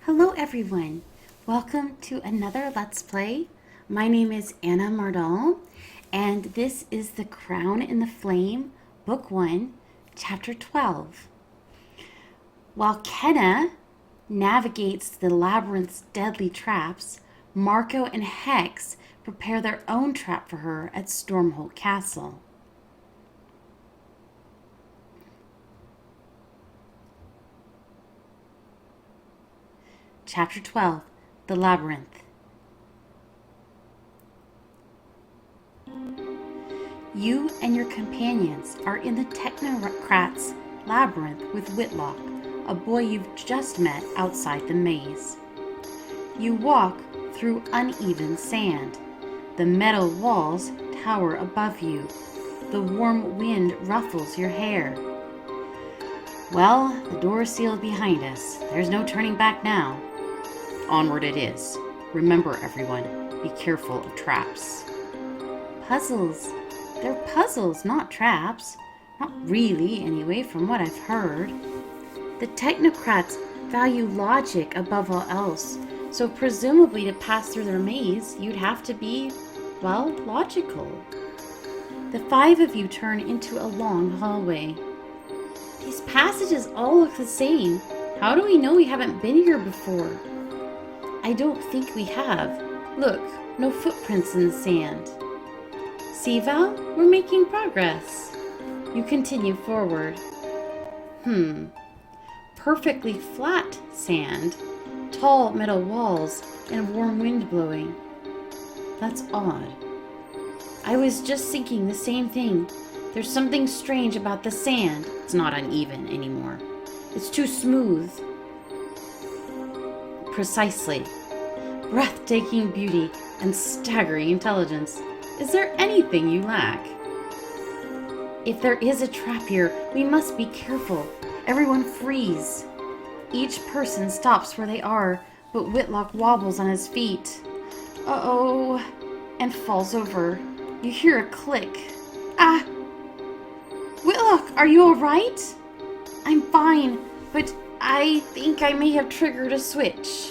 Hello everyone, welcome to another Let's Play. My name is Anna Mardal, and this is The Crown in the Flame, Book 1, Chapter 12. While Kenna navigates the labyrinth's deadly traps, Marco and Hex prepare their own trap for her at Stormholt Castle. Chapter 12, The Labyrinth. You and your companions are in the technocrat's labyrinth with Whitlock, a boy you've just met outside the maze. You walk through uneven sand. The metal walls tower above you. The warm wind ruffles your hair. Well, the door is sealed behind us. There's no turning back now. Onward it is. Remember, everyone, be careful of traps. Puzzles. They're puzzles, not traps. Not really, anyway, from what I've heard. The technocrats value logic above all else, so presumably to pass through their maze, you'd have to be, well, logical. The five of you turn into a long hallway. These passages all look the same. How do we know we haven't been here before? I don't think we have. Look, no footprints in the sand. See, Val? We're making progress. You continue forward. Perfectly flat sand, tall metal walls, and warm wind blowing. That's odd. I was just thinking the same thing. There's something strange about the sand. It's not uneven anymore. It's too smooth. Precisely. Breathtaking beauty and staggering intelligence. Is there anything you lack? If there is a trap here, we must be careful. Everyone freeze. Each person stops where they are, but Whitlock wobbles on his feet. Uh-oh, and falls over. You hear a click. Ah! Whitlock, are you all right? I'm fine, but I think I may have triggered a switch.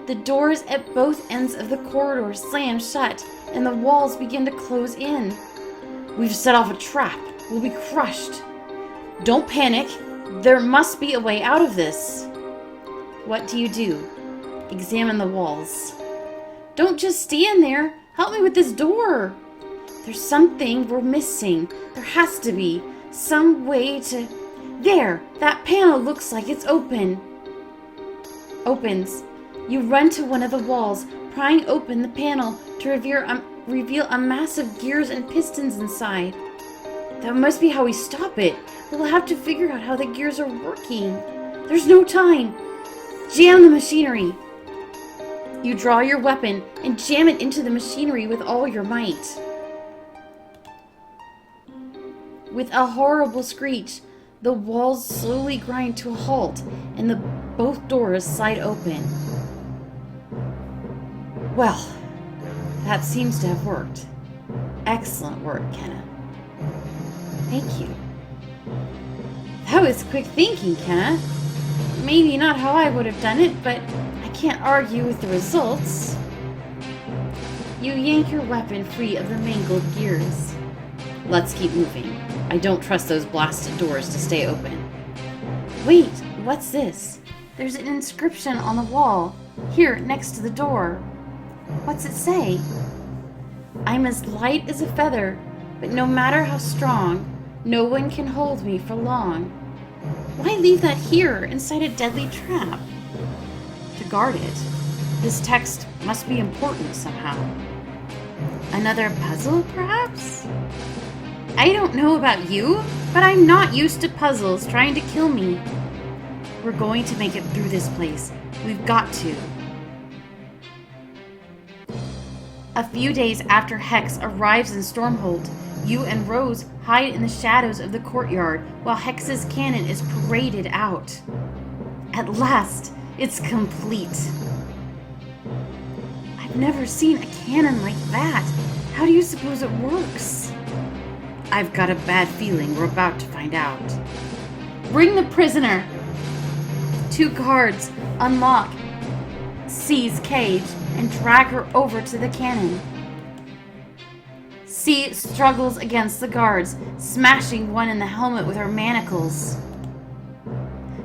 The doors at both ends of the corridor slam shut, and the walls begin to close in. We've set off a trap. We'll be crushed. Don't panic. There must be a way out of this. What do you do? Examine the walls. Don't just stand there. Help me with this door. There's something we're missing. There has to be some way to... There! That panel looks like it's open. Opens. You run to one of the walls, prying open the panel to reveal a mass of gears and pistons inside. That must be how we stop it, but we'll have to figure out how the gears are working. There's no time. Jam the machinery. You draw your weapon and jam it into the machinery with all your might. With a horrible screech, the walls slowly grind to a halt, and both doors slide open. Well, that seems to have worked. Excellent work, Kenna. Thank you. That was quick thinking, Kenna. Maybe not how I would have done it, but I can't argue with the results. You yank your weapon free of the mangled gears. Let's keep moving. I don't trust those blasted doors to stay open. Wait, what's this? There's an inscription on the wall, here next to the door. What's it say? I'm as light as a feather, but no matter how strong, no one can hold me for long. Why leave that here inside a deadly trap? To guard it. This text must be important somehow. Another puzzle, perhaps? I don't know about you, but I'm not used to puzzles trying to kill me. We're going to make it through this place. We've got to. A few days after Hex arrives in Stormholt, you and Rose hide in the shadows of the courtyard while Hex's cannon is paraded out. At last, it's complete. I've never seen a cannon like that. How do you suppose it works? I've got a bad feeling we're about to find out. Bring the prisoner! 2 guards unlock C's cage and drag her over to the cannon. C struggles against the guards, smashing one in the helmet with her manacles.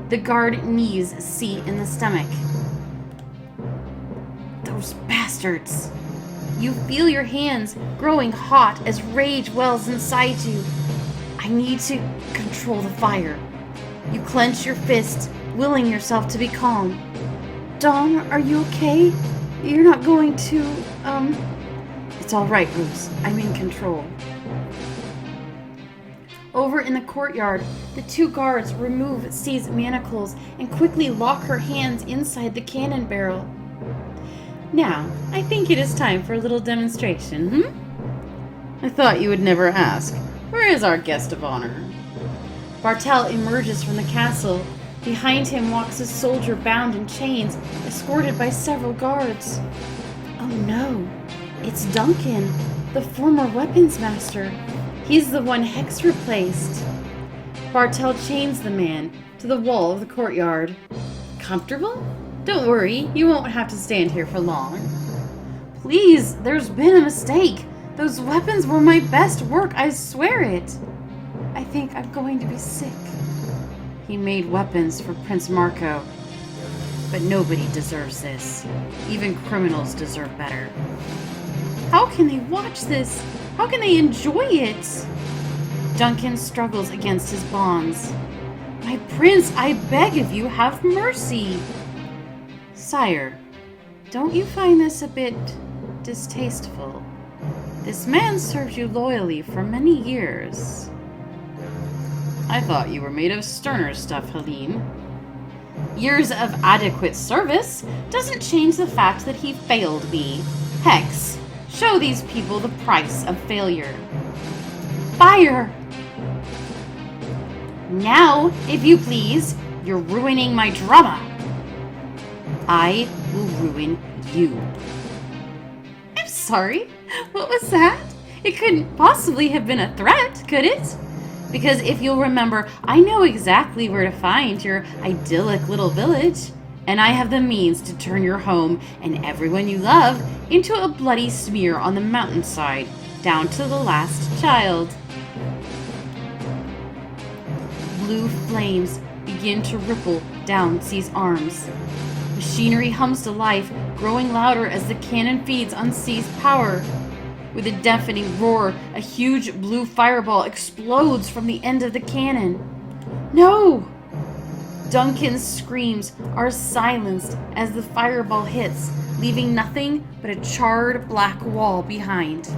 The guard knees C in the stomach. Those bastards! You feel your hands growing hot as rage wells inside you. I need to control the fire. You clench your fist, willing yourself to be calm. Dom, are you okay? You're not going to, It's all right, Bruce. I'm in control. Over in the courtyard, the 2 guards remove C's manacles and quickly lock her hands inside the cannon barrel. Now, I think it is time for a little demonstration, I thought you would never ask. Where is our guest of honor? Bartel emerges from the castle. Behind him walks a soldier bound in chains, escorted by several guards. Oh no, it's Duncan, the former weapons master. He's the one Hex replaced. Bartel chains the man to the wall of the courtyard. Comfortable? Don't worry, you won't have to stand here for long. Please, there's been a mistake. Those weapons were my best work, I swear it. I think I'm going to be sick. He made weapons for Prince Marco. But nobody deserves this. Even criminals deserve better. How can they watch this? How can they enjoy it? Duncan struggles against his bonds. My prince, I beg of you, have mercy. Sire, don't you find this a bit distasteful? This man served you loyally for many years. I thought you were made of sterner stuff, Helene. Years of adequate service doesn't change the fact that he failed me. Hex, show these people the price of failure. Fire! Now, if you please, you're ruining my drama. I will ruin you. I'm sorry. What was that? It couldn't possibly have been a threat, could it? Because if you'll remember, I know exactly where to find your idyllic little village, and I have the means to turn your home and everyone you love into a bloody smear on the mountainside, down to the last child. Blue flames begin to ripple down C's arms. Machinery hums to life, growing louder as the cannon feeds on C's power. With a deafening roar, a huge blue fireball explodes from the end of the cannon. No! Duncan's screams are silenced as the fireball hits, leaving nothing but a charred black wall behind.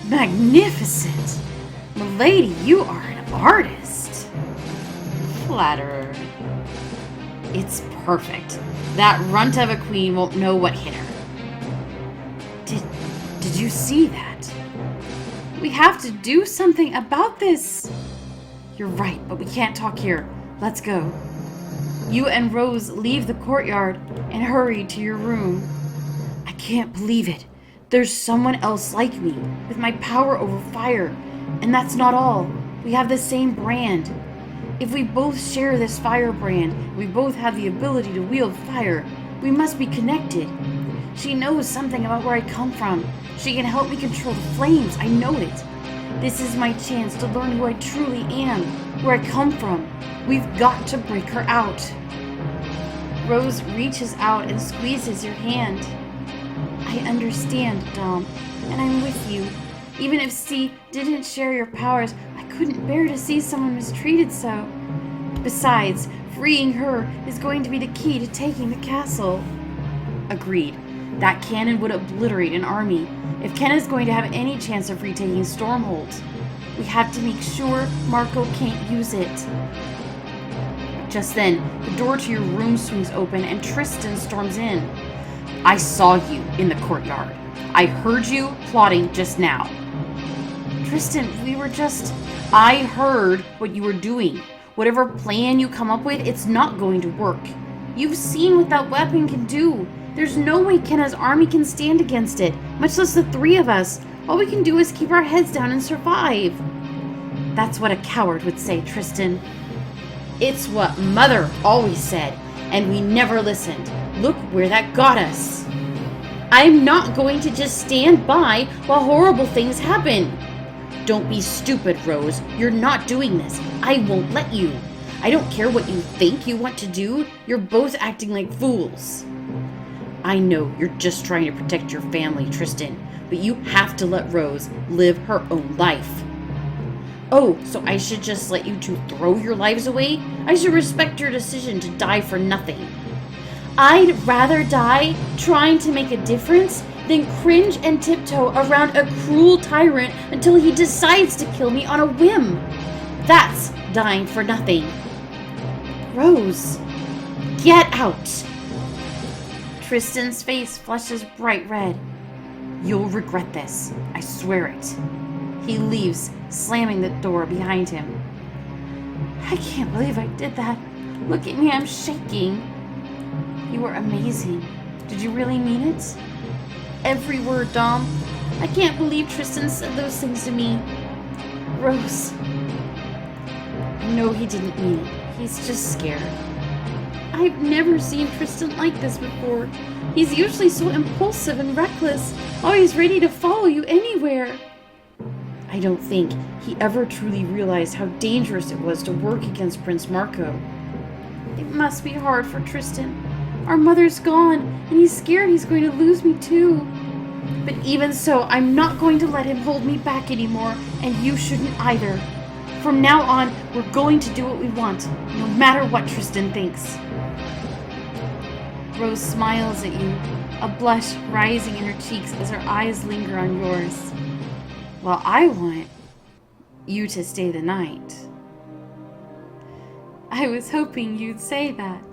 Magnificent! Milady, you are an artist. Flatterer. It's perfect. That runt of a queen won't know what hit her. Did you see that? We have to do something about this. You're right, but we can't talk here. Let's go. You and Rose leave the courtyard and hurry to your room. I can't believe it. There's someone else like me, with my power over fire. And that's not all. We have the same brand. If we both share this fire brand, we both have the ability to wield fire, we must be connected. She knows something about where I come from. She can help me control the flames, I know it. This is my chance to learn who I truly am, where I come from. We've got to break her out. Rose reaches out and squeezes your hand. I understand, Dom, and I'm with you. Even if C didn't share your powers, I couldn't bear to see someone mistreated so. Besides, freeing her is going to be the key to taking the castle. Agreed. That cannon would obliterate an army. If Ken is going to have any chance of retaking Stormhold, we have to make sure Marco can't use it. Just then, the door to your room swings open and Tristan storms in. I saw you in the courtyard. I heard you plotting just now. Tristan, I heard what you were doing. Whatever plan you come up with, it's not going to work. You've seen what that weapon can do. There's no way Kenna's army can stand against it, much less the 3 of us. All we can do is keep our heads down and survive. That's what a coward would say, Tristan. It's what Mother always said, and we never listened. Look where that got us. I'm not going to just stand by while horrible things happen. Don't be stupid, Rose. You're not doing this. I won't let you. I don't care what you think you want to do. You're both acting like fools. I know you're just trying to protect your family, Tristan, but you have to let Rose live her own life. Oh, so I should just let you two throw your lives away? I should respect your decision to die for nothing. I'd rather die trying to make a difference than cringe and tiptoe around a cruel tyrant until he decides to kill me on a whim. That's dying for nothing. Rose, get out! Tristan's face flushes bright red. You'll regret this. I swear it. He leaves, slamming the door behind him. I can't believe I did that. Look at me, I'm shaking. You were amazing. Did you really mean it? Every word, Dom. I can't believe Tristan said those things to me. Rose. I know he didn't mean it. He's just scared. I've never seen Tristan like this before. He's usually so impulsive and reckless, always ready to follow you anywhere. I don't think he ever truly realized how dangerous it was to work against Prince Marco. It must be hard for Tristan. Our mother's gone, and he's scared he's going to lose me too. But even so, I'm not going to let him hold me back anymore, and you shouldn't either. From now on, we're going to do what we want, no matter what Tristan thinks. Rose smiles at you, a blush rising in her cheeks as her eyes linger on yours. Well, I want you to stay the night. I was hoping you'd say that.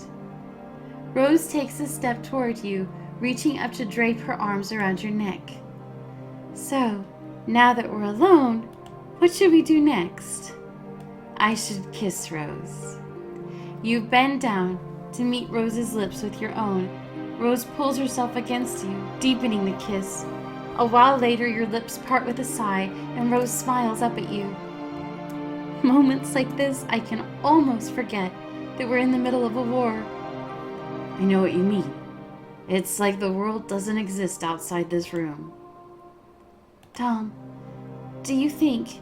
Rose takes a step toward you, reaching up to drape her arms around your neck. So, now that we're alone, what should we do next? I should kiss Rose. You bend down to meet Rose's lips with your own. Rose pulls herself against you, deepening the kiss. A while later, your lips part with a sigh, and Rose smiles up at you. Moments like this, I can almost forget that we're in the middle of a war. I know what you mean. It's like the world doesn't exist outside this room. Tom, do you think,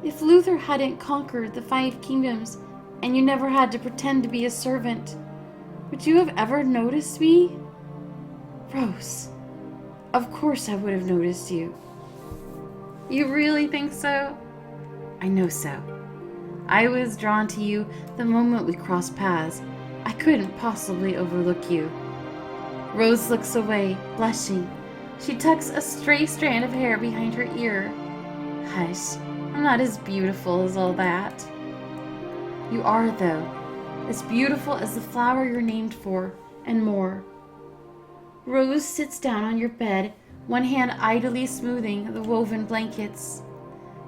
if Luther hadn't conquered the 5 kingdoms, and you never had to pretend to be a servant, would you have ever noticed me? Rose, of course I would have noticed you. You really think so? I know so. I was drawn to you the moment we crossed paths. I couldn't possibly overlook you. Rose looks away, blushing. She tucks a stray strand of hair behind her ear. Hush, I'm not as beautiful as all that. You are, though, as beautiful as the flower you're named for, and more. Rose sits down on your bed, one hand idly smoothing the woven blankets.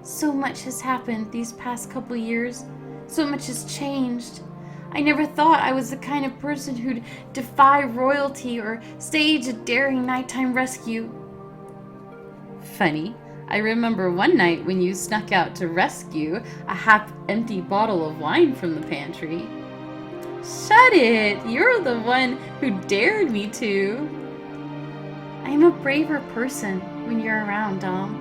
So much has happened these past couple years. So much has changed. I never thought I was the kind of person who'd defy royalty or stage a daring nighttime rescue. Funny, I remember one night when you snuck out to rescue a half-empty bottle of wine from the pantry. Shut it! You're the one who dared me to. I'm a braver person when you're around, Dom.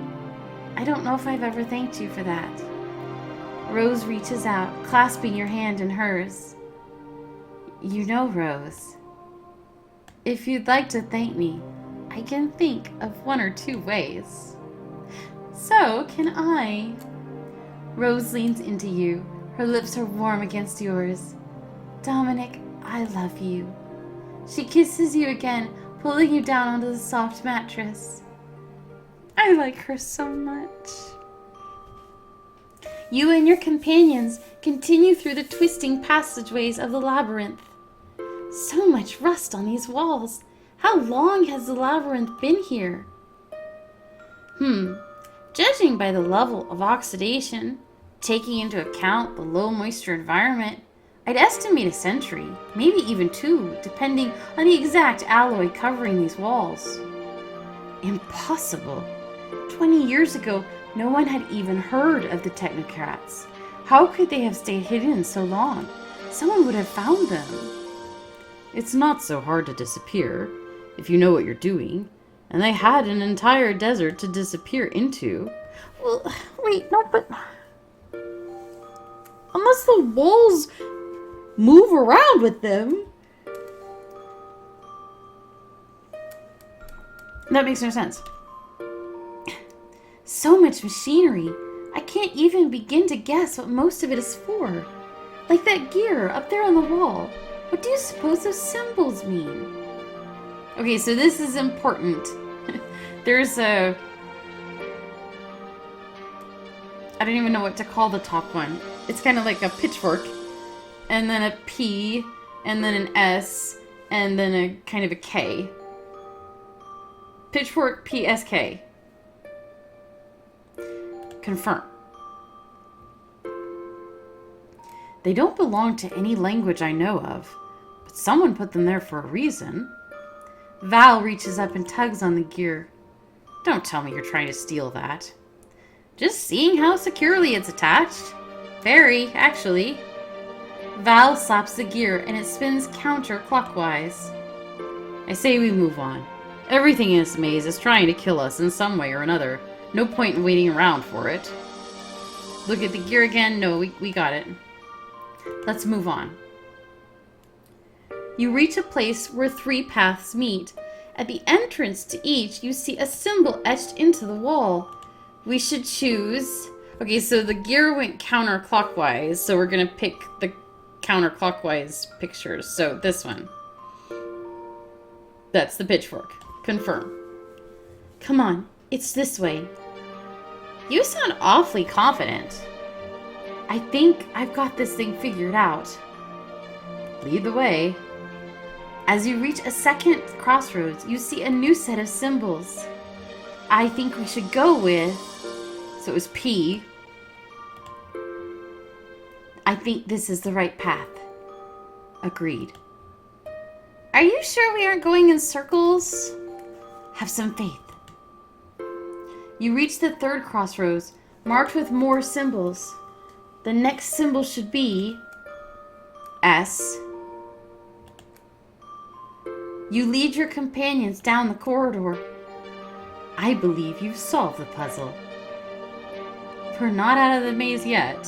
I don't know if I've ever thanked you for that. Rose reaches out, clasping your hand in hers. You know, Rose, if you'd like to thank me, I can think of 1 or 2 ways. So can I. Rose leans into you. Her lips are warm against yours. Dominic, I love you. She kisses you again, pulling you down onto the soft mattress. I like her so much. You and your companions continue through the twisting passageways of the labyrinth. So much rust on these walls. How long has the labyrinth been here? Judging by the level of oxidation, taking into account the low moisture environment, I'd estimate a century, maybe even 2, depending on the exact alloy covering these walls. Impossible. 20 years ago, No one had even heard of the technocrats. How could they have stayed hidden so long? Someone would have found them. It's not so hard to disappear, if you know what you're doing. And they had an entire desert to disappear into. Well, wait, no, but... Unless the walls move around with them. That makes no sense. So much machinery. I can't even begin to guess what most of it is for. Like that gear up there on the wall. What do you suppose those symbols mean? Okay, so this is important. There's a... I don't even know what to call the top one. It's kind of like a pitchfork. And then a P. And then an S. And then a kind of a K. Pitchfork PSK. Confirm. They don't belong to any language I know of, but someone put them there for a reason. Val reaches up and tugs on the gear. Don't tell me you're trying to steal that. Just seeing how securely it's attached. Very, actually. Val slaps the gear and it spins counterclockwise. I say we move on. Everything in this maze is trying to kill us in some way or another. No point in waiting around for it. Look at the gear again. No, we got it. Let's move on. You reach a place where 3 paths meet. At the entrance to each, you see a symbol etched into the wall. We should choose... Okay, so the gear went counterclockwise, so we're going to pick the counterclockwise pictures. So this one. That's the pitchfork. Confirm. Come on, it's this way. You sound awfully confident. I think I've got this thing figured out. Lead the way. As you reach a second crossroads, you see a new set of symbols. I think we should go with... So it was P. I think this is the right path. Agreed. Are you sure we aren't going in circles? Have some faith. You reach the third crossroads, marked with more symbols. The next symbol should be S. You lead your companions down the corridor. I believe you've solved the puzzle. We're not out of the maze yet.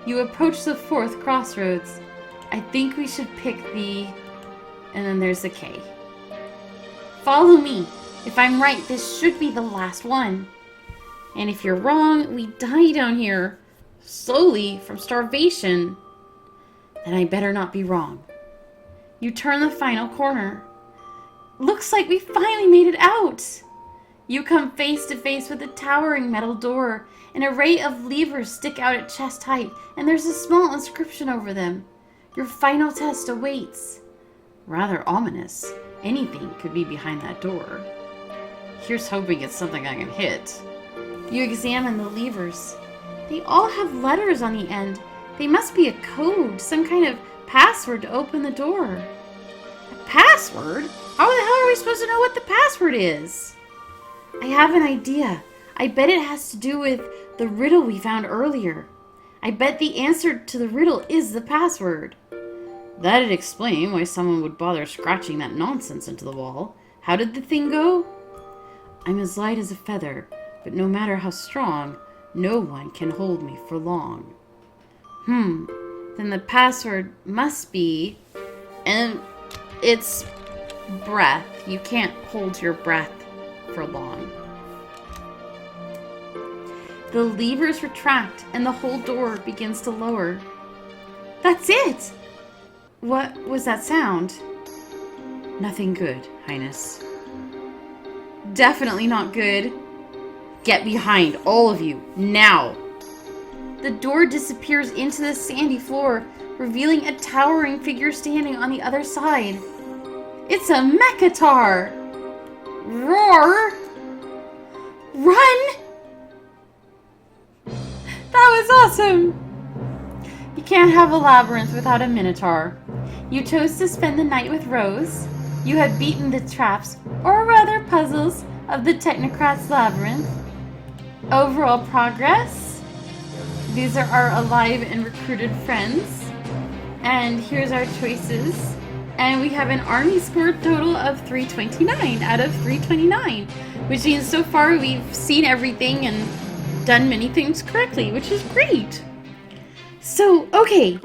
You approach the fourth crossroads. I think we should pick the... And then there's the K. Follow me. If I'm right, this should be the last one. And if you're wrong, we die down here, slowly, from starvation. Then I better not be wrong. You turn the final corner. Looks like we finally made it out. You come face to face with a towering metal door. An array of levers stick out at chest height, and there's a small inscription over them. Your final test awaits. Rather ominous. Anything could be behind that door. Here's hoping it's something I can hit. You examine the levers. They all have letters on the end. They must be a code, some kind of password to open the door. A password? How the hell are we supposed to know what the password is? I have an idea. I bet it has to do with the riddle we found earlier. I bet the answer to the riddle is the password. That'd explain why someone would bother scratching that nonsense into the wall. How did the thing go? I'm as light as a feather, but no matter how strong, no one can hold me for long. Then the password must be... And it's breath. You can't hold your breath for long. The levers retract and the whole door begins to lower. That's it! What was that sound? Nothing good, Highness. Definitely not good. Get behind, all of you, now! The door disappears into the sandy floor, revealing a towering figure standing on the other side. It's a Mechatar! Roar! Run! That was awesome! You can't have a labyrinth without a Minotaur. You chose to spend the night with Rose. You have beaten the traps, or rather puzzles, of the Technocrats' Labyrinth. overall progress. These are our alive and recruited friends. And here's our choices. And we have an army score total of 329 out of 329, which means so far we've seen everything and done many things correctly, which is great. So, okay.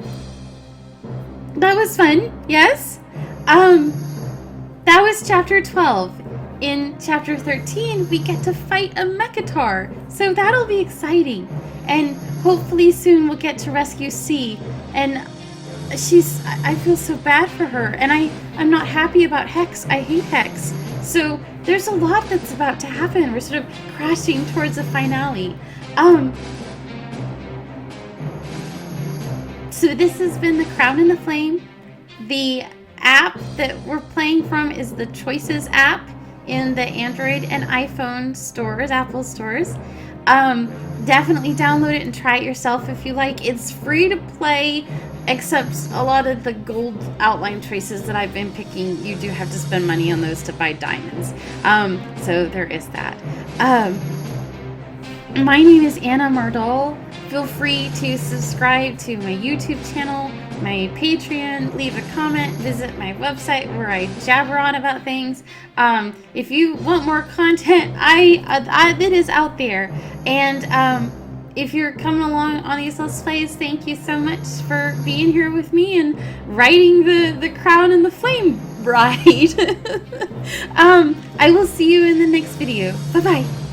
That was fun, yes? That was chapter 12. In chapter 13, we get to fight a Mechatar, so that'll be exciting. And hopefully soon we'll get to rescue C. And I feel so bad for her, and I'm not happy about Hex. I hate Hex. So there's a lot that's about to happen. We're sort of crashing towards a finale. So this has been The Crown and the Flame. The app that we're playing from is the Choices app in the Android and iPhone stores, Apple stores. Definitely download it and try it yourself if you like. It's free to play, except a lot of the gold outline choices that I've been picking, you do have to spend money on those to buy diamonds. So there is that. My name is Anna Mardal. Feel free to subscribe to my YouTube channel, my Patreon, leave a comment, visit my website where I jabber on about things. If you want more content, it is out there. And if you're coming along on these Let's Plays, thank you so much for being here with me and riding the Crown and the Flame ride. I will see you in the next video. Bye-bye.